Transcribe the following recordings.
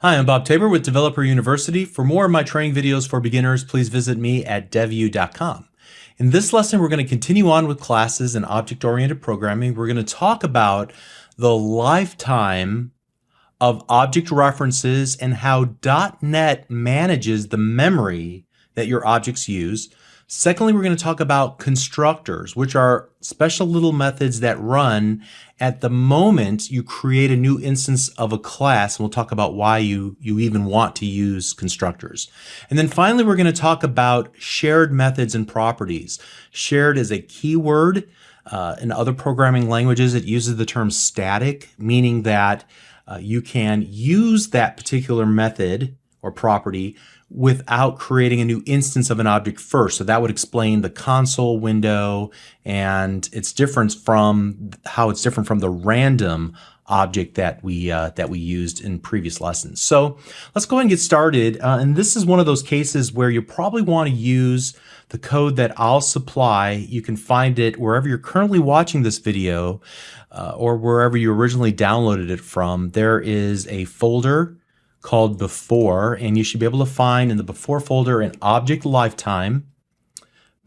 Hi, I'm Bob Tabor with Developer University. For more of my training videos for beginners, please visit me at devu.com. In this lesson, we're going to continue on with classes and object-oriented programming. We're going to talk about the lifetime of object references and how .NET manages the memory that your objects use. Secondly, we're going to talk about constructors, which are special little methods that run at the moment you create a new instance of a class. And we'll talk about why you even want to use constructors. And then finally, we're going to talk about shared methods and properties. Shared is a keyword. In other programming languages, it uses the term static, meaning that you can use that particular method or property without creating a new instance of an object first. So that would explain the console window, and it's different from how it's different from the random object that we used in previous lessons. So let's go ahead and get started. And this is one of those cases where you probably want to use the code that I'll supply. You can find it wherever you're currently watching this video or wherever you originally downloaded it from. There is a folder called Before, and you should be able to find in the Before folder an object lifetime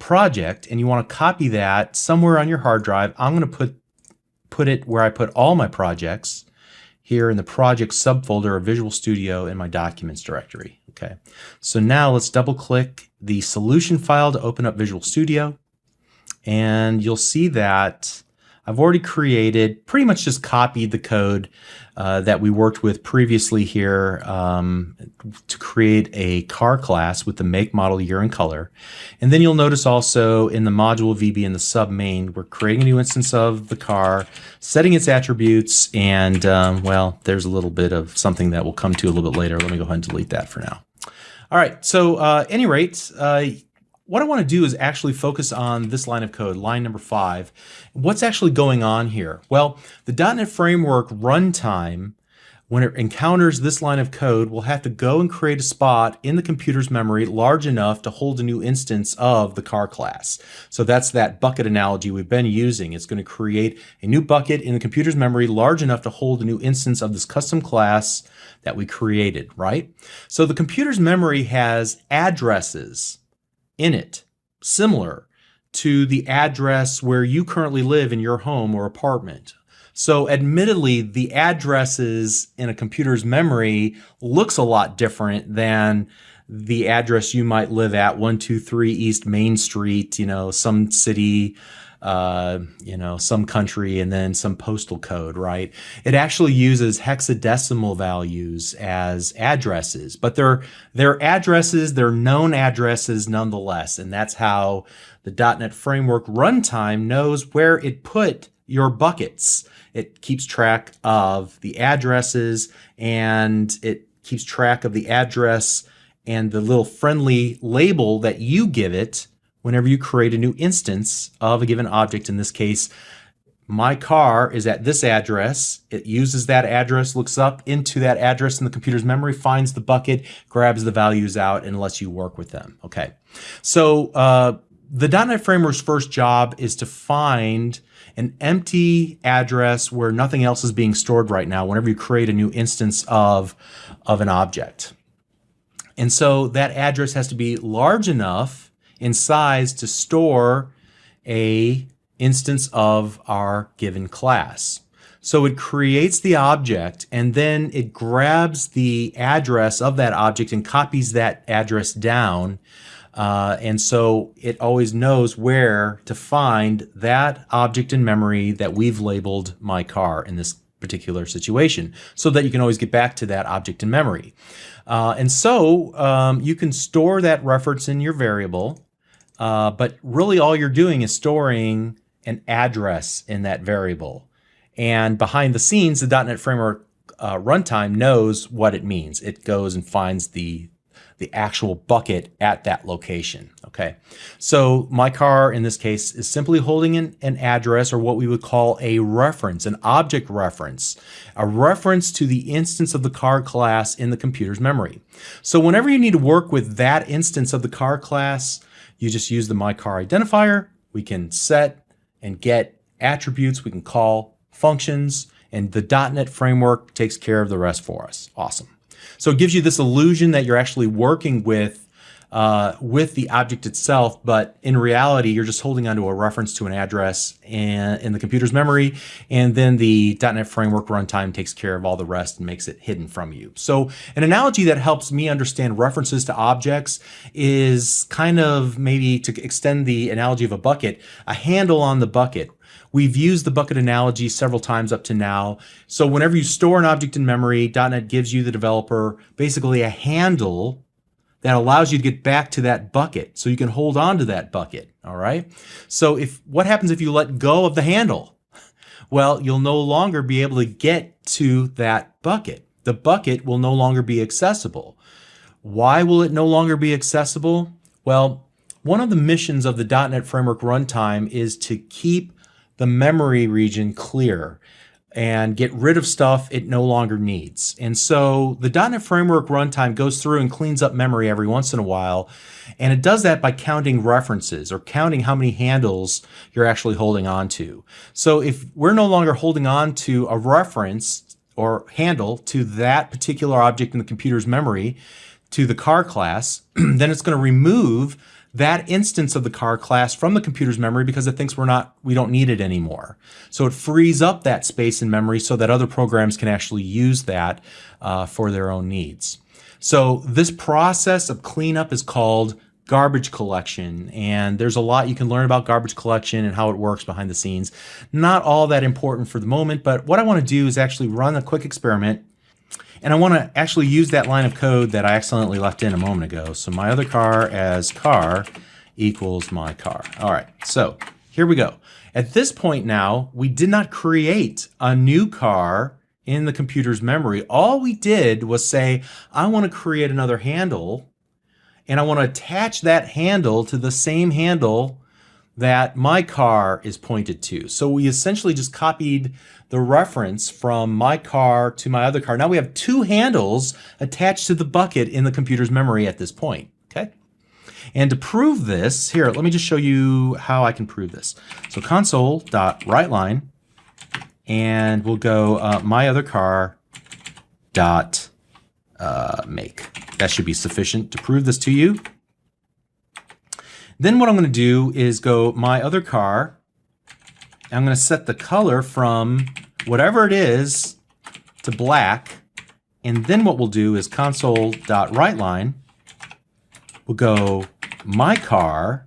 project, and you want to copy that somewhere on your hard drive. I'm going to put it where I put all my projects, here in the project subfolder of Visual Studio in my documents directory. Okay, so now let's double click the solution file to open up Visual Studio, and you'll see that I've already created, pretty much just copied the code that we worked with previously here to create a car class with the make, model, year, and color. And then you'll notice also in the module VB in the sub main, we're creating a new instance of the car, setting its attributes, and well, there's a little bit of something that we'll come to a little bit later. Let me go ahead and delete that for now. All right, so at any rate, what I want to do is actually focus on this line of code, line number 5. What's actually going on here? Well, the .NET Framework runtime, when it encounters this line of code, will have to go and create a spot in the computer's memory large enough to hold a new instance of the car class. So that's that bucket analogy we've been using. It's going to create a new bucket in the computer's memory large enough to hold a new instance of this custom class that we created, right? So the computer's memory has addresses in it, similar to the address where you currently live in your home or apartment. So admittedly, the addresses in a computer's memory looks a lot different than the address you might live at, 123 East Main Street, some city, some country, and then some postal code, right? It actually uses hexadecimal values as addresses, but they're addresses, they're known addresses nonetheless, and that's how the .NET Framework runtime knows where it put your buckets. It keeps track of the addresses, and it keeps track of the address and the little friendly label that you give it whenever you create a new instance of a given object. In this case, my car is at this address. It uses that address, looks up into that address in the computer's memory, finds the bucket, grabs the values out, and lets you work with them. Okay, so the .NET Framework's first job is to find an empty address where nothing else is being stored right now whenever you create a new instance of an object. And so that address has to be large enough in size to store a instance of our given class. So it creates the object, and then it grabs the address of that object and copies that address down. And so it always knows where to find that object in memory that we've labeled my car in this particular situation, so that you can always get back to that object in memory. And so you can store that reference in your variable, but really all you're doing is storing an address in that variable. And behind the scenes, the .NET Framework runtime knows what it means. It goes and finds the actual bucket at that location. Okay, so my car in this case is simply holding an address, or what we would call a reference, an object reference, a reference to the instance of the car class in the computer's memory. So whenever you need to work with that instance of the car class, you just use the myCar identifier. We can set and get attributes, we can call functions, and the .NET Framework takes care of the rest for us. Awesome. So it gives you this illusion that you're actually working with the object itself, but in reality, you're just holding onto a reference to an address in the computer's memory, and then the .NET Framework runtime takes care of all the rest and makes it hidden from you. So an analogy that helps me understand references to objects is kind of, maybe to extend the analogy of a bucket, a handle on the bucket. We've used the bucket analogy several times up to now. So whenever you store an object in memory, .NET gives you, the developer, basically a handle that allows you to get back to that bucket, so you can hold on to that bucket, all right? So what happens if you let go of the handle? Well, you'll no longer be able to get to that bucket. The bucket will no longer be accessible. Why will it no longer be accessible? Well, one of the missions of the .NET Framework runtime is to keep the memory region clear and get rid of stuff it no longer needs. And so the .NET Framework runtime goes through and cleans up memory every once in a while, and it does that by counting references, or counting how many handles you're actually holding on to. So if we're no longer holding on to a reference or handle to that particular object in the computer's memory, to the car class, then it's going to remove that instance of the car class from the computer's memory because it thinks we don't need it anymore. So it frees up that space in memory so that other programs can actually use that for their own needs. So this process of cleanup is called garbage collection, and there's a lot you can learn about garbage collection and how it works behind the scenes. Not all that important for the moment, but what I want to do is actually run a quick experiment. And I want to actually use that line of code that I accidentally left in a moment ago. So my other car as car equals my car. All right, so here we go. At this point now, we did not create a new car in the computer's memory. All we did was say, I want to create another handle, and I want to attach that handle to the same handle that my car is pointed to. So we essentially just copied the reference from my car to my other car. Now we have two handles attached to the bucket in the computer's memory at this point, okay? And to prove this, here, let me just show you how I can prove this. So console.writeLine, and we'll go my other car dot make. That should be sufficient to prove this to you. Then what I'm going to do is go my other car, and I'm going to set the color from whatever it is to black, and then what we'll do is console.writeLine, we'll go my car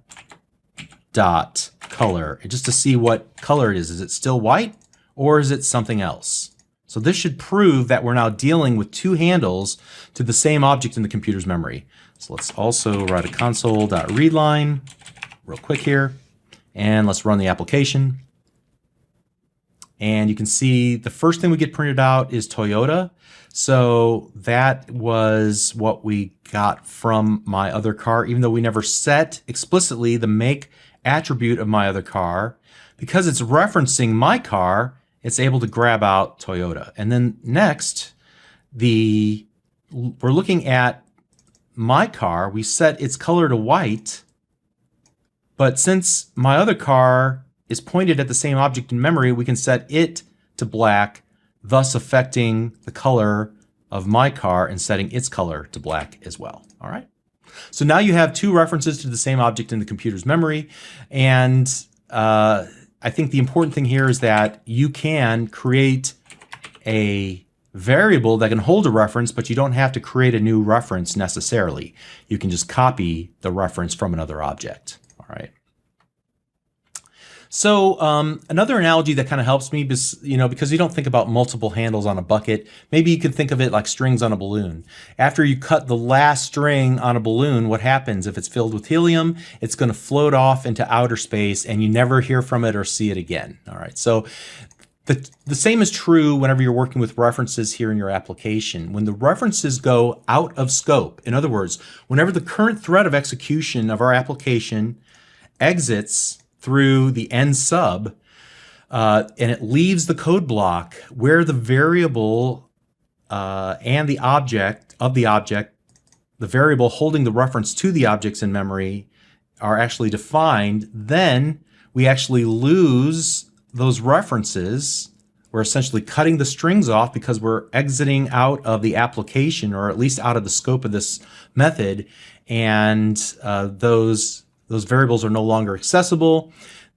dot color, just to see what color it is. Is it still white, or is it something else? So this should prove that we're now dealing with two handles to the same object in the computer's memory. So let's also write a console.readLine real quick here, and let's run the application. And you can see the first thing we get printed out is Toyota. So that was what we got from my other car, even though we never set explicitly the make attribute of my other car. Because it's referencing my car, it's able to grab out Toyota. And then next, we're looking at my car. We set its color to white, but since my other car is pointed at the same object in memory, we can set it to black, thus affecting the color of my car and setting its color to black as well. All right. So now you have two references to the same object in the computer's memory. And I think the important thing here is that you can create a variable that can hold a reference, but you don't have to create a new reference necessarily. You can just copy the reference from another object. All right. So another analogy that kind of helps me, because you don't think about multiple handles on a bucket, maybe you could think of it like strings on a balloon. After you cut the last string on a balloon, what happens? If it's filled with helium, it's going to float off into outer space, and you never hear from it or see it again. All right. So the same is true whenever you're working with references here in your application. When the references go out of scope, in other words, whenever the current thread of execution of our application exits through the end sub, and it leaves the code block where the variable and the object of the object, the variable holding the reference to the objects in memory, are actually defined, then we actually lose those references We're essentially cutting the strings off because we're exiting out of the application, or at least out of the scope of this method, and those variables are no longer accessible.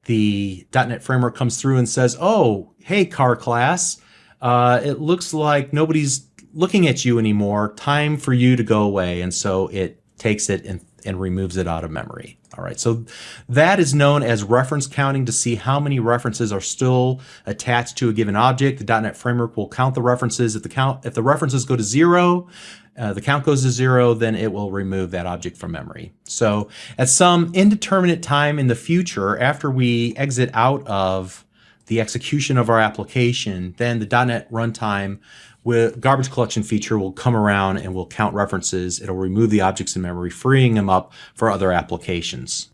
The .NET Framework comes through and says, oh, hey, car class, it looks like nobody's looking at you anymore. Time for you to go away. And so it takes it and removes it out of memory. All right, so that is known as reference counting, to see how many references are still attached to a given object. The .NET Framework will count the references. If the references go to 0, the count goes to 0, then it will remove that object from memory. So at some indeterminate time in the future, after we exit out of the execution of our application, then the .NET Runtime with garbage collection feature will come around and will count references. It'll remove the objects in memory, freeing them up for other applications.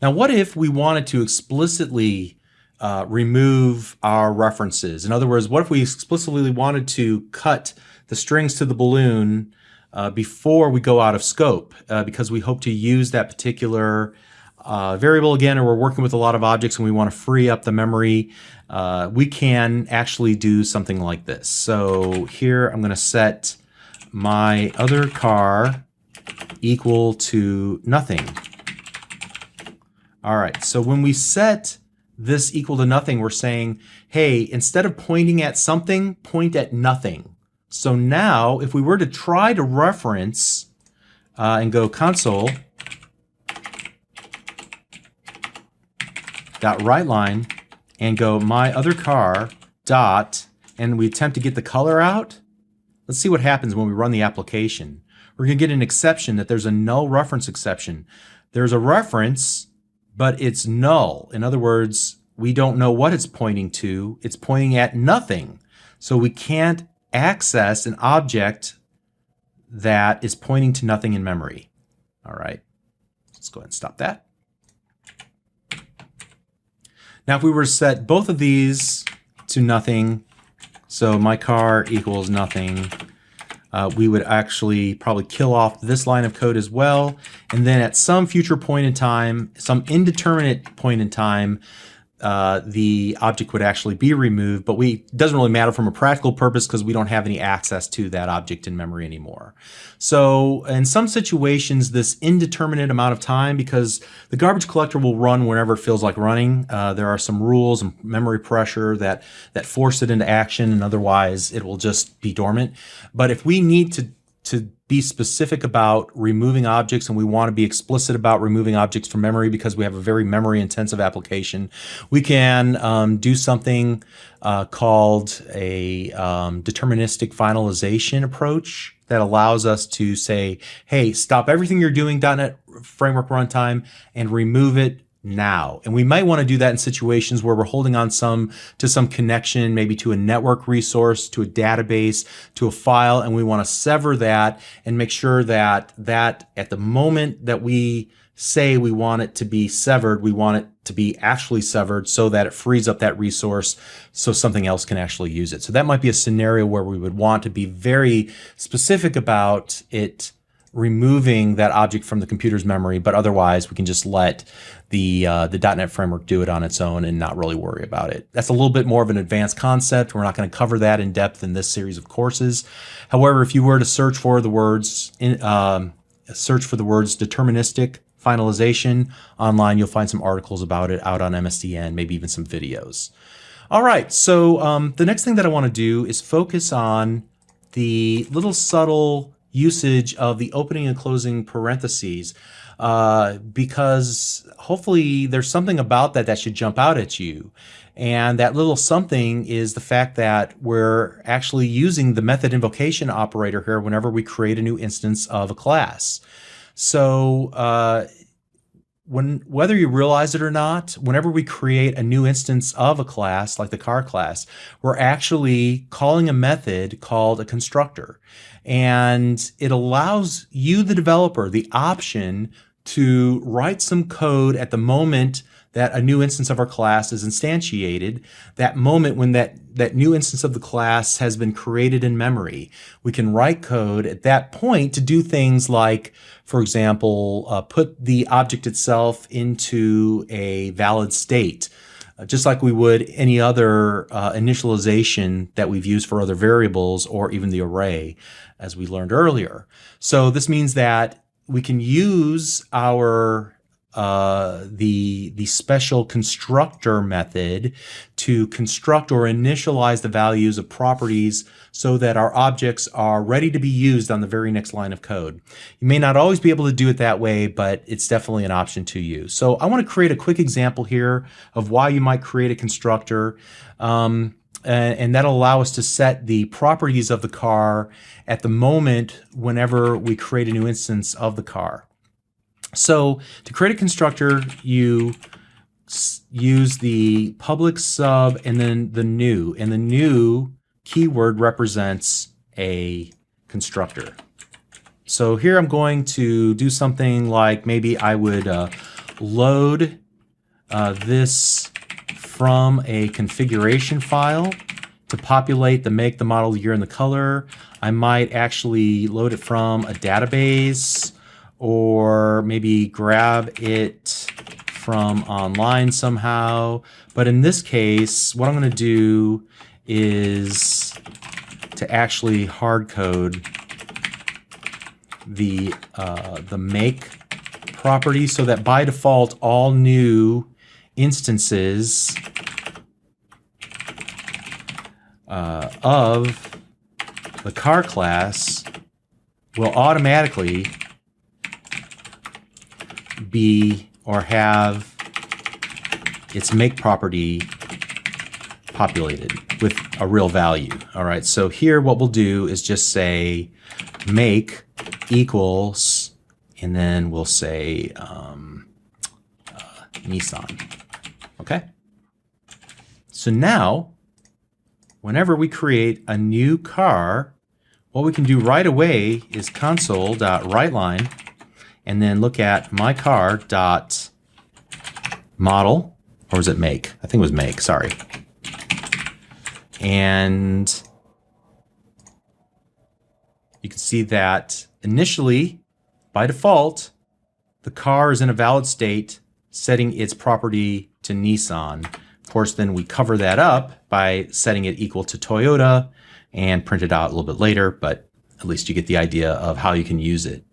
Now, what if we wanted to explicitly remove our references? In other words, what if we explicitly wanted to cut the strings to the balloon before we go out of scope because we hope to use that particular variable again, or we're working with a lot of objects and we want to free up the memory? We can actually do something like this. So here I'm going to set my other car equal to nothing. All right, so when we set this equal to nothing, we're saying, hey, instead of pointing at something, point at nothing. So now if we were to try to reference and go console dot writeLine and go my other car dot, and we attempt to get the color out, let's see what happens when we run the application. We're going to get an exception that there's a null reference exception. There's a reference, but it's null. In other words, we don't know what it's pointing to. It's pointing at nothing. So we can't access an object that is pointing to nothing in memory. All right, let's go ahead and stop that. Now, if we were to set both of these to nothing, so my car equals nothing, we would actually probably kill off this line of code as well. And then at some future point in time, some indeterminate point in time, the object would actually be removed, but it doesn't really matter from a practical purpose because we don't have any access to that object in memory anymore. So in some situations, this indeterminate amount of time, because the garbage collector will run whenever it feels like running, there are some rules and memory pressure that force it into action, and otherwise it will just be dormant. But if we need to be specific about removing objects, and we want to be explicit about removing objects from memory because we have a very memory intensive application, we can do something called a deterministic finalization approach that allows us to say, hey, stop everything you're doing .NET Framework Runtime and remove it now. And we might want to do that in situations where we're holding on to some connection, maybe to a network resource, to a database, to a file, and we want to sever that and make sure that at the moment that we say we want it to be severed, we want it to be actually severed so that it frees up that resource so something else can actually use it. So that might be a scenario where we would want to be very specific about it removing that object from the computer's memory, but otherwise we can just let the .NET Framework do it on its own and not really worry about it. That's a little bit more of an advanced concept. We're not going to cover that in depth in this series of courses. However, if you were to search for the words deterministic finalization online, you'll find some articles about it out on MSDN, maybe even some videos. All right, so the next thing that I want to do is focus on the little subtle usage of the opening and closing parentheses, because hopefully there's something about that should jump out at you. And that little something is the fact that we're actually using the method invocation operator here whenever we create a new instance of a class. So whether you realize it or not, whenever we create a new instance of a class, like the car class, we're actually calling a method called a constructor. And it allows you, the developer, the option to write some code at the moment that a new instance of our class is instantiated, that moment when that new instance of the class has been created in memory. We can write code at that point to do things like, for example, put the object itself into a valid state, just like we would any other initialization that we've used for other variables or even the array, as we learned earlier. So this means that we can use our the special constructor method to construct or initialize the values of properties so that our objects are ready to be used on the very next line of code. You may not always be able to do it that way, but it's definitely an option to use. So I want to create a quick example here of why you might create a constructor. And that'll allow us to set the properties of the car at the moment whenever we create a new instance of the car. So to create a constructor, you use the public sub and then the new. And the new keyword represents a constructor. So here I'm going to do something like maybe I would load this from a configuration file to populate the make, the model, the year, and the color. I might actually load it from a database, or maybe grab it from online somehow. But in this case, what I'm going to do is to actually hard code the make property so that by default all new instances of the car class will automatically be or have its make property populated with a real value. All right, so here what we'll do is just say make equals, and then we'll say Nissan. Okay, so now whenever we create a new car, what we can do right away is console.writeLine and then look at my car dot model, or was it make? I think it was make, sorry. And you can see that initially, by default, the car is in a valid state, setting its property to Nissan. Of course, then we cover that up by setting it equal to Toyota and print it out a little bit later, but at least you get the idea of how you can use it.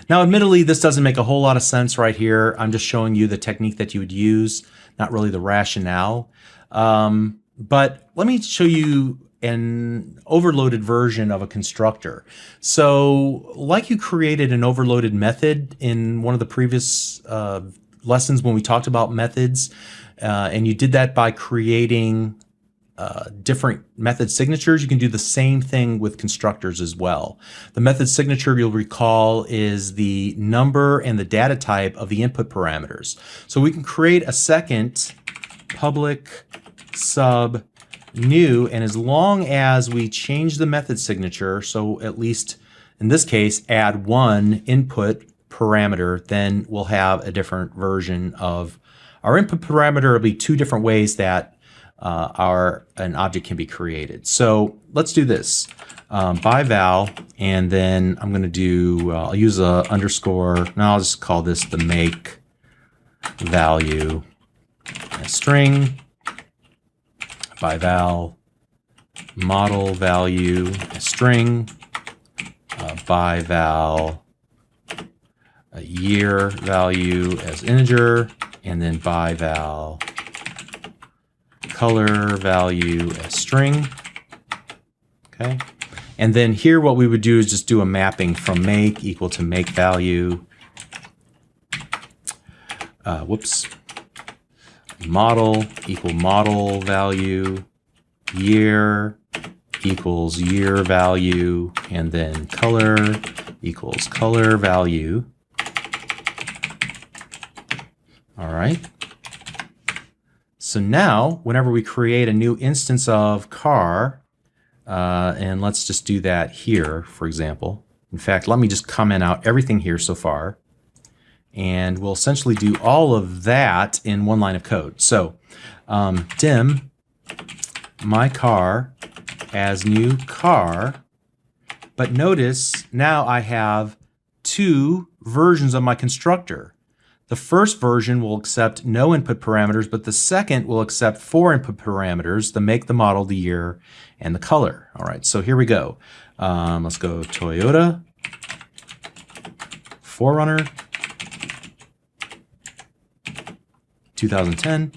Now, admittedly, this doesn't make a whole lot of sense right here. I'm just showing you the technique that you would use, not really the rationale. But let me show you an overloaded version of a constructor. So like you created an overloaded method in one of the previous lessons when we talked about methods, and you did that by creating different method signatures, you can do the same thing with constructors as well. The method signature, you'll recall, is the number and the data type of the input parameters. So we can create a second public sub new, and as long as we change the method signature, so at least in this case add one input parameter, then we'll have a different version of our input parameter. Will be two different ways that an object can be created. So let's do this by val, and then I'm going to do I'll use a underscore. Now I'll just call this the make value a string, by val model value a string, by val a year value as integer, and then by val color value as string. Okay, and then here what we would do is just do a mapping from make equal to make value. Model equal model value, year equals year value, and then color equals color value. All right. So now, whenever we create a new instance of car, and let's just do that here, for example. In fact, let me just comment out everything here so far. And we'll essentially do all of that in one line of code. So dim my car as new car. But notice now I have two versions of my constructor. The first version will accept no input parameters, but the second will accept 4 input parameters: the make, the model, the year, and the color. All right, so here we go. Let's go Toyota 4Runner 2010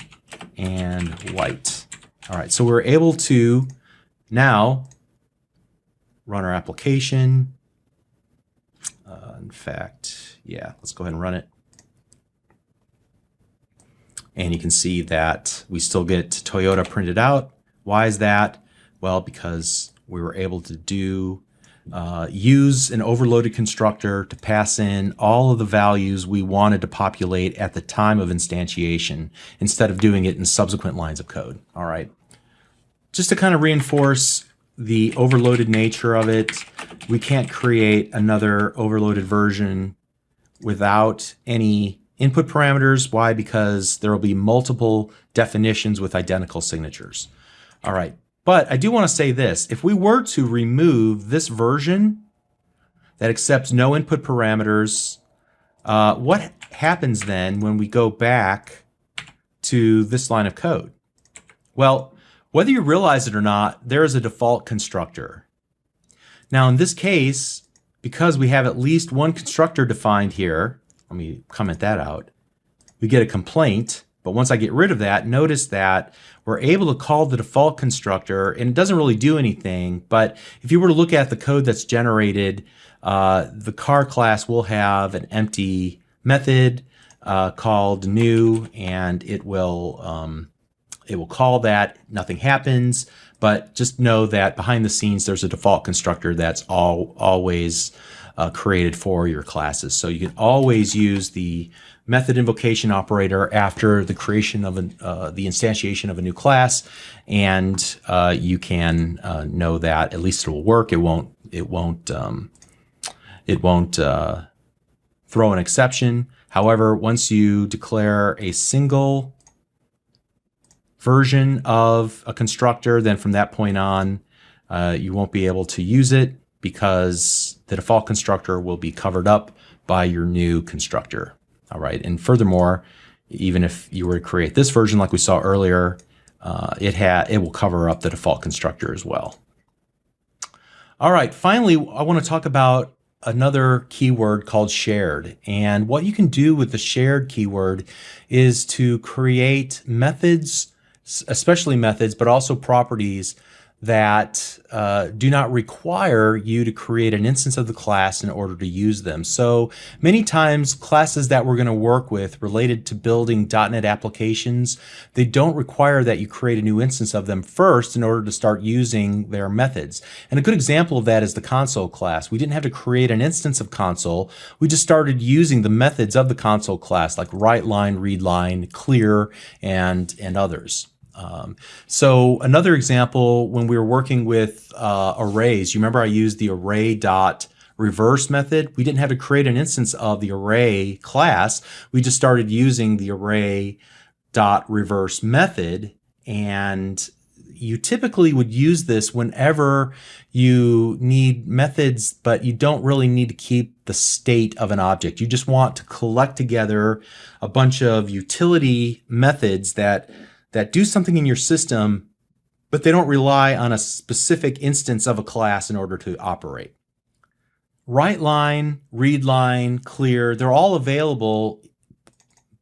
and white. All right, so we're able to now run our application. In fact, yeah, let's go ahead and run it. And you can see that we still get Toyota printed out. Why is that? Well, because we were able to use an overloaded constructor to pass in all of the values we wanted to populate at the time of instantiation instead of doing it in subsequent lines of code. All right. Just to kind of reinforce the overloaded nature of it, we can't create another overloaded version without any input parameters. Why? Because there will be multiple definitions with identical signatures. All right. But I do want to say this. If we were to remove this version that accepts no input parameters, what happens then when we go back to this line of code? Well, whether you realize it or not, there is a default constructor. Now, in this case, because we have at least one constructor defined here, let me comment that out, we get a complaint. But once I get rid of that, notice that we're able to call the default constructor, and it doesn't really do anything. But if you were to look at the code that's generated, the car class will have an empty method called new, and it will call that. Nothing happens. But just know that behind the scenes, there's a default constructor that's always created for your classes. So you can always use the method invocation operator after the creation of the instantiation of a new class, and you can know that at least it will work. It won't throw an exception. However, once you declare a single version of a constructor, then from that point on, you won't be able to use it because the default constructor will be covered up by your new constructor. All right, and furthermore, even if you were to create this version like we saw earlier, it will cover up the default constructor as well. All right, finally, I want to talk about another keyword called shared. And what you can do with the shared keyword is to create methods, especially methods, but also properties that do not require you to create an instance of the class in order to use them. So many times classes that we're going to work with related to building .NET applications, they don't require that you create a new instance of them first in order to start using their methods. And a good example of that is the console class. We didn't have to create an instance of console. We just started using the methods of the console class like writeLine, readLine, clear, and others. So another example, when we were working with arrays, you remember I used the array.reverse method. We didn't have to create an instance of the array class. We just started using the array.reverse method, and you typically would use this whenever you need methods, but you don't really need to keep the state of an object. You just want to collect together a bunch of utility methods that do something in your system, but they don't rely on a specific instance of a class in order to operate. WriteLine, readLine, clear, they're all available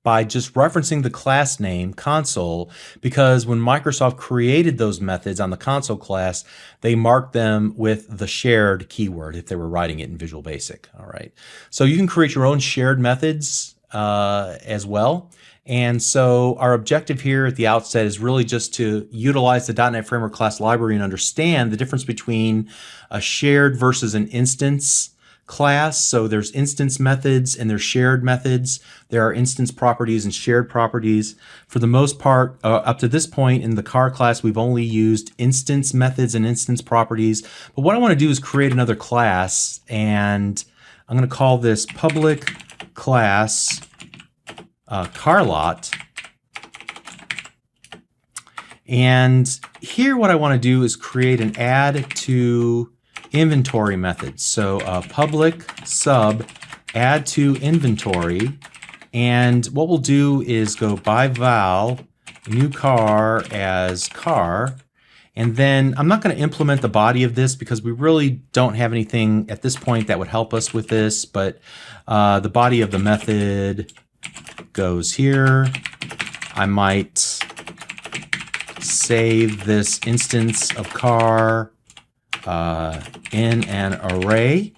by just referencing the class name console, because when Microsoft created those methods on the console class, they marked them with the shared keyword if they were writing it in Visual Basic. All right. So you can create your own shared methods as well. And so our objective here at the outset is really just to utilize the .NET Framework Class Library and understand the difference between a shared versus an instance class. So there's instance methods and there's shared methods. There are instance properties and shared properties. For the most part, up to this point in the car class, we've only used instance methods and instance properties. But what I want to do is create another class, and I'm going to call this public class CarLot. And here what I want to do is create an add to inventory method. So public sub add to inventory, And what we'll do is go by val, new car as car. And then I'm not going to implement the body of this because we really don't have anything at this point that would help us with this. But the body of the method goes here. I might save this instance of car in an array,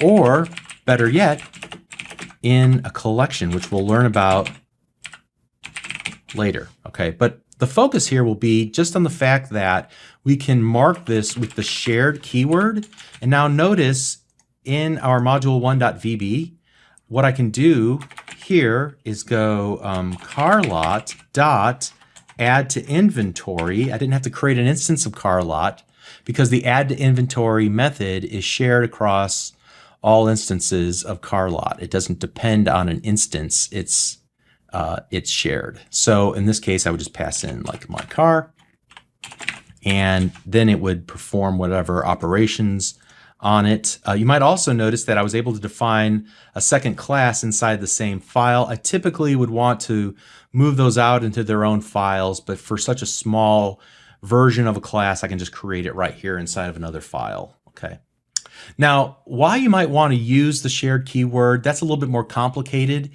or better yet, in a collection, which we'll learn about later. Okay, but the focus here will be just on the fact that we can mark this with the shared keyword. And now notice in our module1.vb, what I can do here is go carlot dot add to inventory. I didn't have to create an instance of carlot because the add to inventory method is shared across all instances of carlot. It doesn't depend on an instance. It's shared. So in this case, I would just pass in like my car, and then it would perform whatever operations on it. You might also notice that I was able to define a second class inside the same file. I typically would want to move those out into their own files, but for such a small version of a class, I can just create it right here inside of another file. Okay. Now, why you might want to use the shared keyword, that's a little bit more complicated.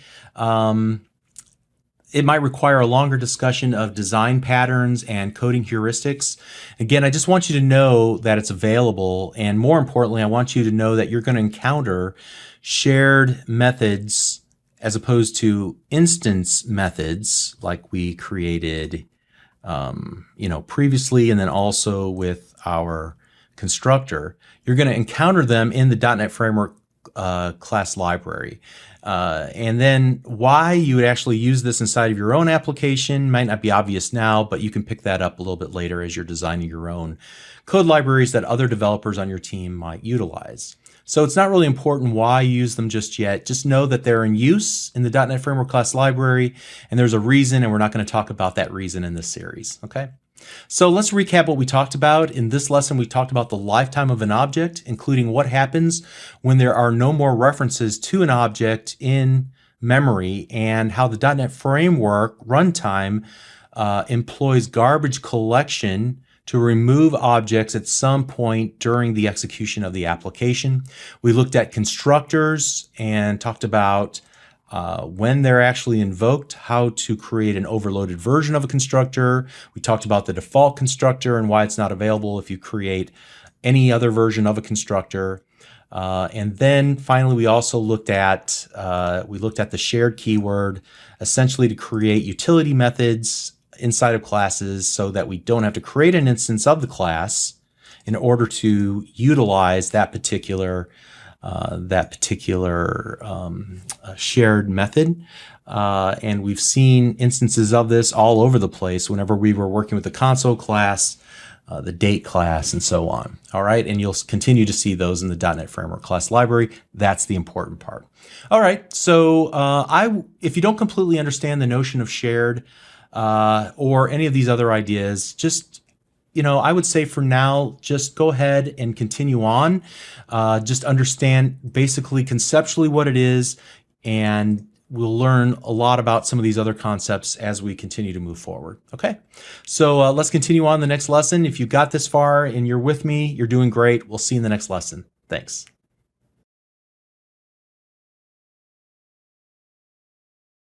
It might require a longer discussion of design patterns and coding heuristics. Again, I just want you to know that it's available. And more importantly, I want you to know that you're going to encounter shared methods as opposed to instance methods like we created previously, and then also with our constructor. You're going to encounter them in the .NET Framework class library. And then why you would actually use this inside of your own application might not be obvious now, but you can pick that up a little bit later as you're designing your own code libraries that other developers on your team might utilize. So it's not really important why you use them just yet. Just know that they're in use in the .NET Framework class library, and there's a reason, and we're not going to talk about that reason in this series, okay? So let's recap what we talked about. In this lesson, we talked about the lifetime of an object, including what happens when there are no more references to an object in memory, and how the .NET Framework runtime employs garbage collection to remove objects at some point during the execution of the application. We looked at constructors and talked about when they're actually invoked, how to create an overloaded version of a constructor. We talked about the default constructor and why it's not available if you create any other version of a constructor. And then finally, we also looked at the shared keyword, essentially to create utility methods inside of classes so that we don't have to create an instance of the class in order to utilize that particular shared method. And we've seen instances of this all over the place whenever we were working with the console class, the date class, and so on. All right, and you'll continue to see those in the .NET Framework class library. That's the important part. All right, so if you don't completely understand the notion of shared or any of these other ideas, just I would say for now, just go ahead and continue on. Just understand basically conceptually what it is, and we'll learn a lot about some of these other concepts as we continue to move forward. Okay, so let's continue on the next lesson. If you got this far and you're with me, you're doing great. We'll see you in the next lesson. Thanks.